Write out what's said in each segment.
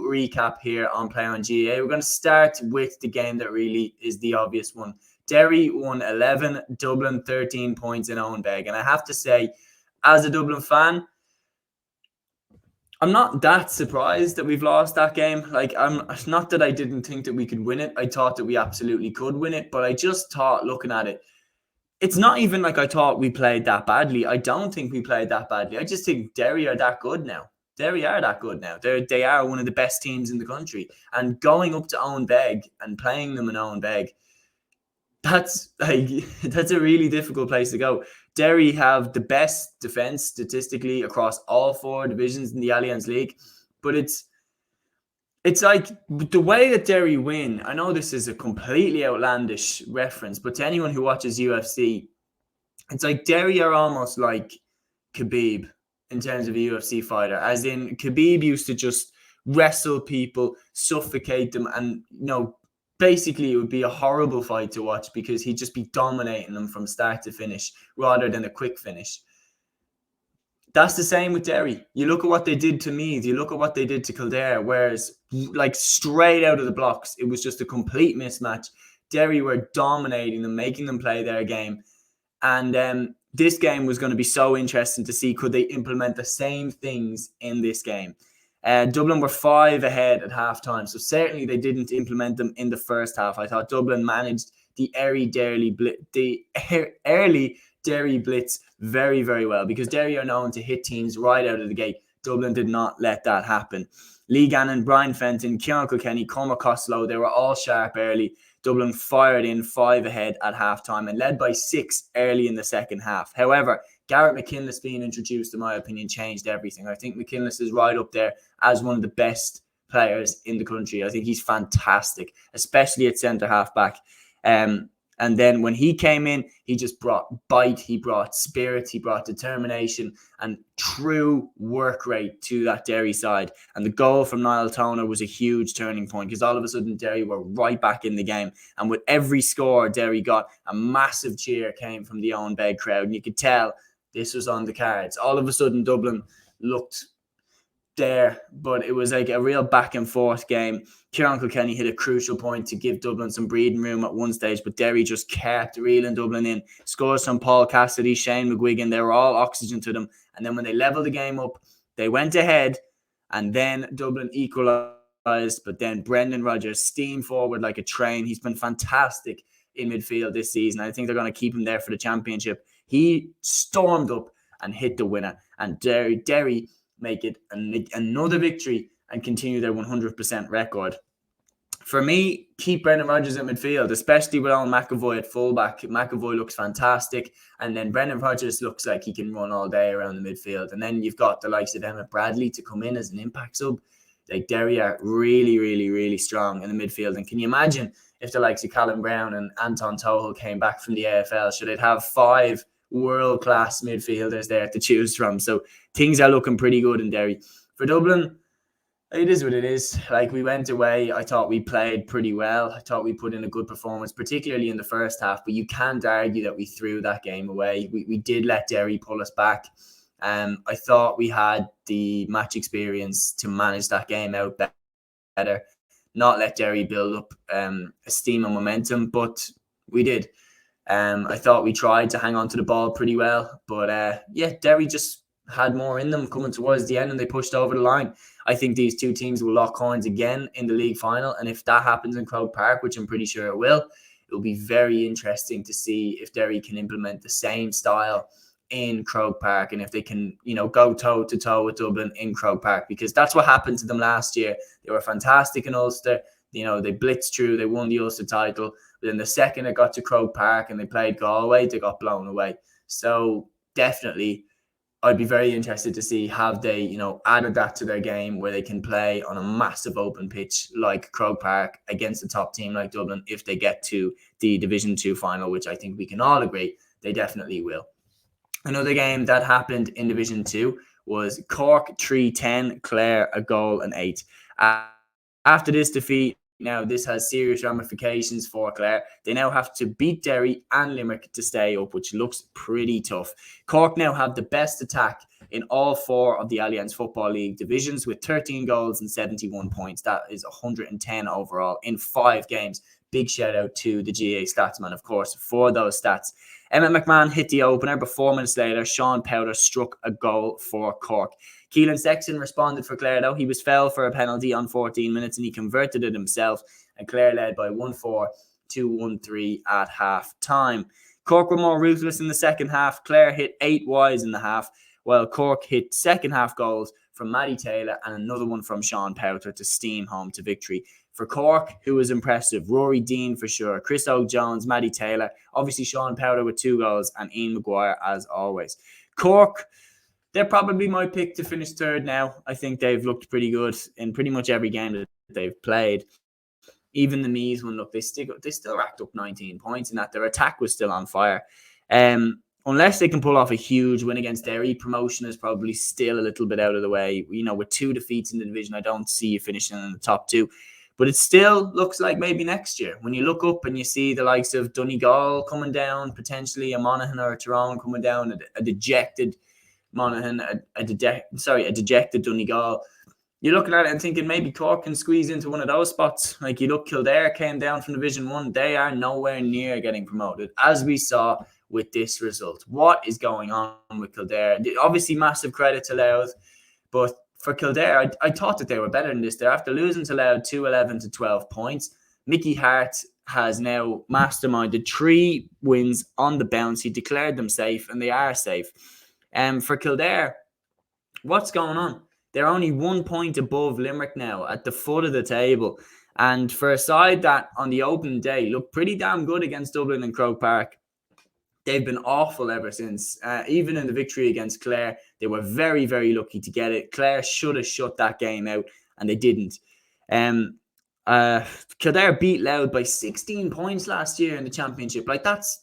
recap here on Play on GAA. We're going to start with the game that really is the obvious one. Derry won 11, Dublin 13 points in Owenbeg. And I have to say, as a Dublin fan, I'm not that surprised that we've lost that game. Like, I'm not that I didn't think that we could win it. I thought that we absolutely could win it. But I just thought, looking at it, it's not even like I thought we played that badly. I don't think we played that badly. I just think Derry are that good now. Derry are that good now. They are one of the best teams in the country. And going up to Owenbeg and playing them in Owenbeg, that's a really difficult place to go. Derry have the best defence statistically across all 4 divisions in the Allianz League. But it's like the way that Derry win. I know this is a completely outlandish reference, but to anyone who watches UFC, it's like Derry are almost like Khabib in terms of a UFC fighter. As in, Khabib used to just wrestle people, suffocate them, and basically it would be a horrible fight to watch because he'd just be dominating them from start to finish rather than a quick finish. That's the same with Derry. You look at what they did to Meath, you look at what they did to Kildare, whereas like straight out of the blocks, it was just a complete mismatch. Derry were dominating them, making them play their game. And this game was going to be so interesting to see, could they implement the same things in this game? Dublin were 5 ahead at halftime, so certainly they didn't implement them in the first half. I thought Dublin managed the early Derry blitz very, very well because Derry are known to hit teams right out of the gate. Dublin did not let that happen. Lee Gannon, Brian Fenton, Kieran Kilkenny, Cormac Costello, they were all sharp early. Dublin fired in 5 ahead at halftime and led by 6 early in the second half. However, Garrett McKinless being introduced, in my opinion, changed everything. I think McKinless is right up there as one of the best players in the country. I think he's fantastic, especially at centre-half back. And then when he came in, he just brought bite, he brought spirit, he brought determination and true work rate to that Derry side. And the goal from Niall Toner was a huge turning point because all of a sudden Derry were right back in the game. And with every score Derry got, a massive cheer came from the Owenbeg crowd. And you could tell this was on the cards. All of a sudden Dublin looked there, but it was like a real back and forth game. Kieran Kilkenny hit a crucial point to give Dublin some breathing room at one stage, but Derry just kept reeling Dublin in. Scores from Paul Cassidy, Shane McGuigan, they were all oxygen to them. And then when they leveled the game up, they went ahead, and then Dublin equalised, but then Brendan Rodgers steamed forward like a train. He's been fantastic in midfield this season. I think they're going to keep him there for the championship. He stormed up and hit the winner, and Derry make it another victory and continue their 100% record. For me, keep Brendan Rodgers at midfield, especially with Alan McAvoy at fullback. McAvoy looks fantastic, and then Brendan Rodgers looks like he can run all day around the midfield. And then you've got the likes of Emmett Bradley to come in as an impact sub. Like Derry are really, really, really strong in the midfield. And can you imagine if the likes of Callum Brown and Anton Tohol came back from the AFL? Should it have 5 world-class midfielders there to choose from? So things are looking pretty good in Derry. For Dublin, it is what it is. Like, we went away. I thought we played pretty well. I thought we put in a good performance, particularly in the first half. But you can't argue that we threw that game away. We did let Derry pull us back. I thought we had the match experience to manage that game out better, not let Derry build up steam and momentum, but we did. I thought we tried to hang on to the ball pretty well, but Derry just had more in them coming towards the end and they pushed over the line. I think these two teams will lock horns again in the league final, and if that happens in Croke Park, which I'm pretty sure it will be very interesting to see if Derry can implement the same style in Croke Park and if they can, go toe to toe with Dublin in Croke Park, because that's what happened to them last year. They were fantastic in Ulster. They blitzed through, they won the Ulster title. But then the second it got to Croke Park and they played Galway, they got blown away. So definitely, I'd be very interested to see have they, added that to their game where they can play on a massive open pitch like Croke Park against a top team like Dublin if they get to the Division 2 final, which I think we can all agree they definitely will. Another game that happened in Division 2 was Cork 3-10, Clare a goal and 8. After this defeat, now this has serious ramifications for Clare. They now have to beat Derry and Limerick to stay up, which looks pretty tough. Cork now have the best attack in all 4 of the Allianz Football League divisions with 13 goals and 71 points. That is 110 overall in 5 games. Big shout out to the GAA Statsman, of course, for those stats. Emmett McMahon hit the opener, but 4 minutes later, Sean Powder struck a goal for Cork. Keelan Sexton responded for Clare, though. He was fouled for a penalty on 14 minutes and he converted it himself. And Clare led by 1-4 to 1-3 at half time. Cork were more ruthless in the second half. Clare hit 8 wides in the half, while Cork hit second half goals from Matty Taylor and another one from Sean Powder to steam home to victory. For Cork, who was impressive, Rory Dean for sure, Chris O'Jones, Matty Taylor, obviously Sean Powder with 2 goals, and Ian Maguire as always. Cork, they're probably my pick to finish third now. I think they've looked pretty good in pretty much every game that they've played. Even the Meath one, look, they still racked up 19 points in that. Their attack was still on fire. Unless they can pull off a huge win against Derry, promotion is probably still a little bit out of the way. With 2 defeats in the division, I don't see you finishing in the top 2. But it still looks like maybe next year. When you look up and you see the likes of Donegal coming down, potentially a Monaghan or a Tyrone coming down, a dejected Monaghan, a dejected Donegal, you're looking at it and thinking maybe Cork can squeeze into one of those spots. Like you look, Kildare came down from Division 1. They are nowhere near getting promoted, as we saw with this result. What is going on with Kildare? Obviously, massive credit to Louth, but for Kildare, I thought that they were better than this. They're after losing to Louth 11 to 12 points. Mickey Hart has now masterminded 3 wins on the bounce. He declared them safe, and they are safe. For Kildare, what's going on? They're only 1 point above Limerick now at the foot of the table. And for a side that on the opening day looked pretty damn good against Dublin and Croke Park, they've been awful ever since. Even in the victory against Clare, they were very, very lucky to get it. Clare should have shut that game out, and they didn't. Kildare beat Louth by 16 points last year in the championship. Like that's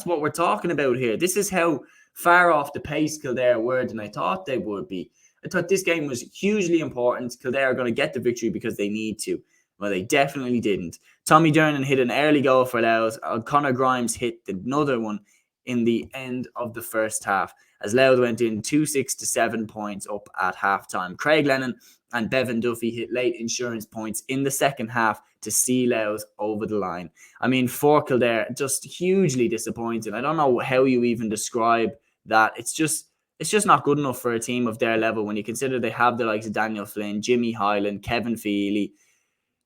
what we're talking about here. This is how far off the pace Kildare were than I thought they would be. I thought this game was hugely important. Kildare are going to get the victory because they need to. Well, they definitely didn't. Tommy Dernan hit an early goal for Louth. Conor Grimes hit another one in the end of the first half as Louth went in 2-6 to 7 points up at halftime. Craig Lennon and Bevan Duffy hit late insurance points in the second half to see Louth over the line. I mean, for Kildare, just hugely disappointing. I don't know how you even describe that. It's just not good enough for a team of their level when you consider they have the likes of Daniel Flynn, Jimmy Hyland, Kevin Feely,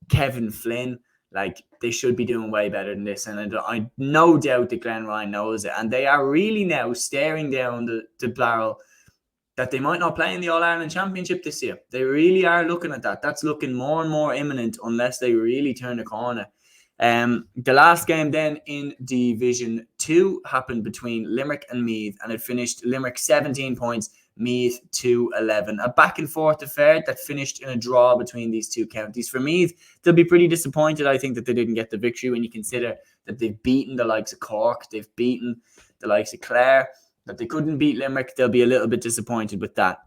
Kevin Flynn. Like, they should be doing way better than this. And I no doubt that Glenn Ryan knows it. And they are really now staring down the barrel that they might not play in the All-Ireland Championship this year. They really are looking at that. That's looking more and more imminent unless they really turn the corner. The last game then in Division 2 happened between Limerick and Meath, and it finished Limerick 17 points, Meath 11. A back and forth affair that finished in a draw between these two counties. For Meath, they'll be pretty disappointed, I think, that they didn't get the victory when you consider that they've beaten the likes of Cork, they've beaten the likes of Clare, that they couldn't beat Limerick. They'll be a little bit disappointed with that.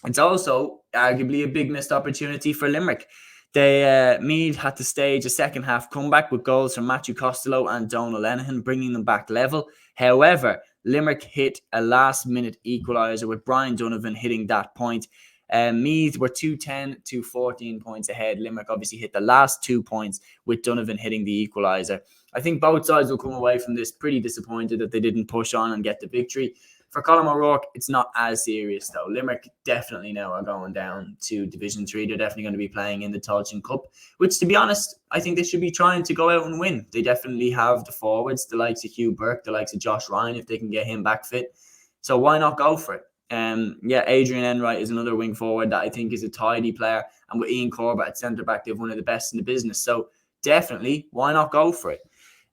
It's also arguably a big missed opportunity for Limerick. Meath had to stage a second half comeback with goals from Matthew Costello and Donal Lenihan, bringing them back level. However, Limerick hit a last-minute equaliser with Brian Donovan hitting that point. Meath were 2-10 to 14 points ahead. Limerick obviously hit the last 2 points with Donovan hitting the equaliser. I think both sides will come away from this pretty disappointed that they didn't push on and get the victory. For Colm O'Rourke, it's not as serious though. Limerick definitely now are going down to Division 3. They're definitely going to be playing in the Tailteann Cup, which, to be honest, I think they should be trying to go out and win. They definitely have the forwards, the likes of Hugh Burke, the likes of Josh Ryan, if they can get him back fit. So why not go for it? Adrian Enright is another wing forward that I think is a tidy player. And with Ian Corbett at centre-back, they've one of the best in the business. So definitely, why not go for it?